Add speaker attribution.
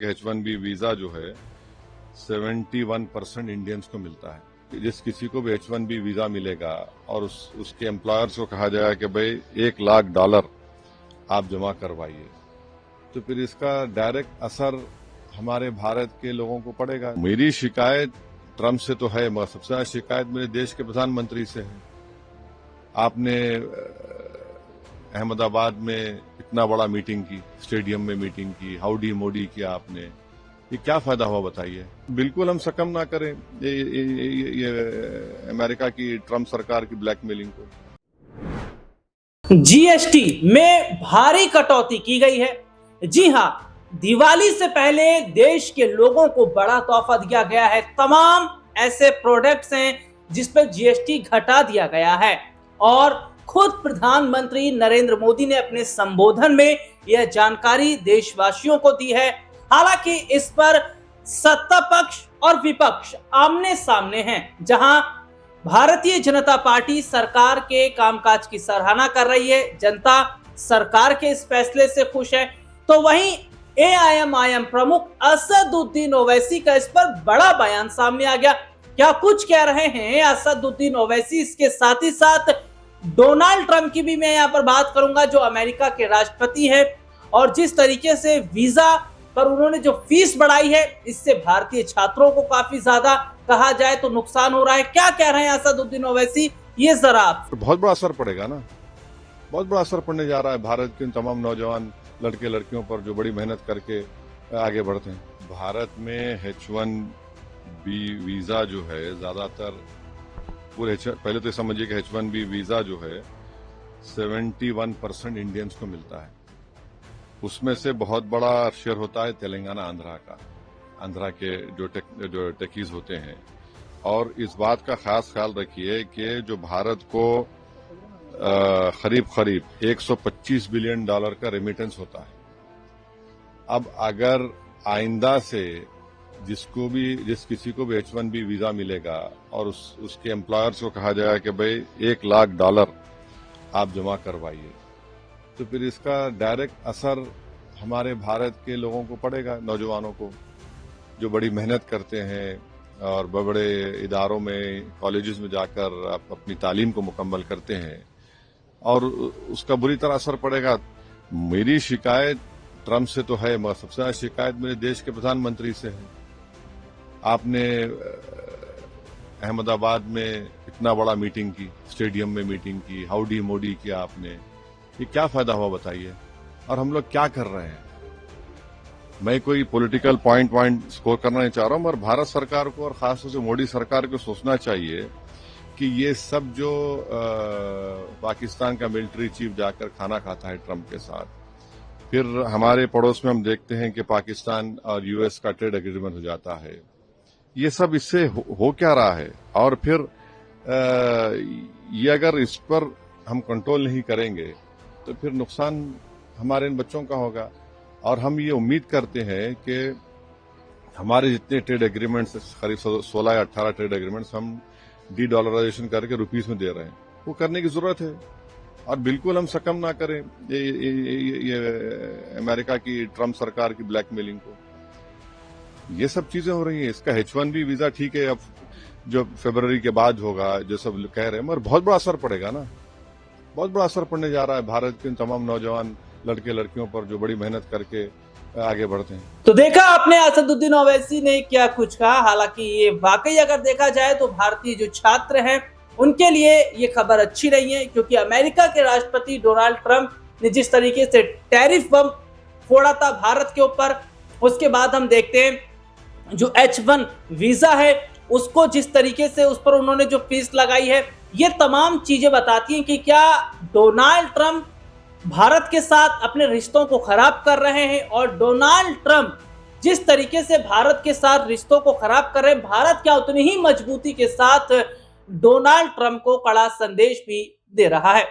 Speaker 1: H1B visa जो है 71% Indians को मिलता है। जिस किसी को भी H1B वीजा मिलेगा और उसके एम्प्लॉयर्स को कहा जाएगा कि भाई $1,00,000 आप जमा करवाइए, तो फिर इसका डायरेक्ट असर हमारे भारत के लोगों को पड़ेगा। मेरी शिकायत ट्रंप से तो है, मगर सबसे ज्यादा शिकायत मेरे देश के प्रधानमंत्री से है। आपने अहमदाबाद में इतना बड़ा मीटिंग की, स्टेडियम में मीटिंग की, हाउडी मोडी किया आपने, ये क्या फायदा हुआ बताइए। बिल्कुल हम सकम ना करें ये अमेरिका की ट्रंप सरकार की ब्लैकमेलिंग को।
Speaker 2: जीएसटी में भारी कटौती की गई है। जी हां, दिवाली से पहले देश के लोगों को बड़ा तोहफा दिया गया है। तमाम ऐसे प्रोडक्ट्स हैं जिस पर जीएसटी घटा दिया गया है और खुद प्रधानमंत्री नरेंद्र मोदी ने अपने संबोधन में यह जानकारी देशवासियों को दी है। हालांकि इस पर सत्ता पक्ष और विपक्ष आमने सामने हैं। जहां भारतीय जनता पार्टी सरकार के कामकाज की सराहना कर रही है, जनता सरकार के इस फैसले से खुश है, तो वहीं एआईएमआईएम प्रमुख असदुद्दीन ओवैसी का इस पर बड़ा बयान सामने आ गया। क्या कुछ कह रहे हैं असदुद्दीन ओवैसी। इसके साथ ही साथ डोनाल्ड ट्रंप की भी मैं यहाँ पर बात करूंगा, जो अमेरिका के राष्ट्रपति हैं, और जिस तरीके से वीजा पर उन्होंने जो फीस बढ़ाई है, इससे भारतीय छात्रों को काफी ज्यादा कहा जाए तो नुकसान हो रहा है। क्या कह रहे हैं असदुद्दीन ओवैसी, ये जरा आप।
Speaker 1: बहुत बड़ा असर पड़ेगा ना, बहुत बड़ा असर पड़ने जा रहा है भारत के तमाम नौजवान लड़के लड़कियों पर जो बड़ी मेहनत करके आगे बढ़ते हैं। भारत में H1B वीजा जो है ज्यादातर पूरे, पहले तो समझिए कि H1B वीजा जो है 71% इंडियंस को मिलता है। उसमें से बहुत बड़ा शेयर होता है तेलंगाना, आंध्रा के जो टेकीज होते हैं। और इस बात का खास ख्याल रखिए कि जो भारत को करीब 125 बिलियन डॉलर का रेमिटेंस होता है। अब अगर आइंदा से जिस किसी को भी H1B वीजा मिलेगा और उसके एम्प्लॉयर्स को कहा जाएगा कि भाई $1,00,000 आप जमा करवाइए, तो फिर इसका डायरेक्ट असर हमारे भारत के लोगों को पड़ेगा, नौजवानों को, जो बड़ी मेहनत करते हैं और बड़े इदारों में, कॉलेजेस में जाकर अपनी तालीम को मुकम्मल करते हैं, और उसका बुरी तरह असर पड़ेगा। मेरी शिकायत ट्रंप से तो है, मगर सबसे ज्यादा शिकायत मेरे देश के प्रधानमंत्री से है। आपने अहमदाबाद में इतना बड़ा मीटिंग की, स्टेडियम में मीटिंग की, हाउडी मोडी किया आपने, ये क्या फायदा हुआ बताइए। और हम लोग क्या कर रहे हैं। मैं कोई पॉलिटिकल पॉइंट स्कोर करना नहीं चाह रहा हूं, मगर भारत सरकार को और खासतौर से मोदी सरकार को सोचना चाहिए कि ये सब जो पाकिस्तान का मिलिट्री चीफ जाकर खाना खाता है ट्रंप के साथ, फिर हमारे पड़ोस में हम देखते हैं कि पाकिस्तान और यूएस का ट्रेड एग्रीमेंट हो जाता है, ये सब इससे हो क्या रहा है। और फिर ये अगर इस पर हम कंट्रोल नहीं करेंगे तो फिर नुकसान हमारे इन बच्चों का होगा। और हम ये उम्मीद करते हैं कि हमारे जितने ट्रेड एग्रीमेंट्स, करीब 16 या 18 ट्रेड एग्रीमेंट्स हम डी-डॉलराइजेशन करके रुपीस में दे रहे हैं, वो करने की जरूरत है। और बिल्कुल हम सकम ना करें ये अमेरिका की ट्रंप सरकार की ब्लैकमेलिंग को। ये सब चीजें हो रही हैं। इसका H1B वीजा ठीक है, अब जो फरवरी के बाद होगा, जो सब कह रहे हैं, मगर बहुत बड़ा असर पड़ेगा ना, बहुत बड़ा असर पड़ने जा रहा है भारत के तमाम नौजवान लड़के लड़कियों पर जो बड़ी मेहनत करके आगे बढ़ते हैं।
Speaker 2: तो देखा आपने असदुद्दीन ओवैसी ने क्या कुछ कहा। हालांकि ये वाकई अगर देखा जाए तो भारतीय जो छात्र हैं उनके लिए ये खबर अच्छी नहीं है, क्योंकि अमेरिका के राष्ट्रपति डोनाल्ड ट्रंप ने जिस तरीके से टैरिफ बम फोड़ा था भारत के ऊपर, उसके बाद हम देखते हैं जो H1 वीजा है उसको जिस तरीके से उस पर उन्होंने जो फीस लगाई है, ये तमाम चीजें बताती हैं कि क्या डोनाल्ड ट्रंप भारत के साथ अपने रिश्तों को खराब कर रहे हैं। और डोनाल्ड ट्रंप जिस तरीके से भारत के साथ रिश्तों को खराब कर रहे हैं, भारत क्या उतनी ही मजबूती के साथ डोनाल्ड ट्रंप को कड़ा संदेश भी दे रहा है।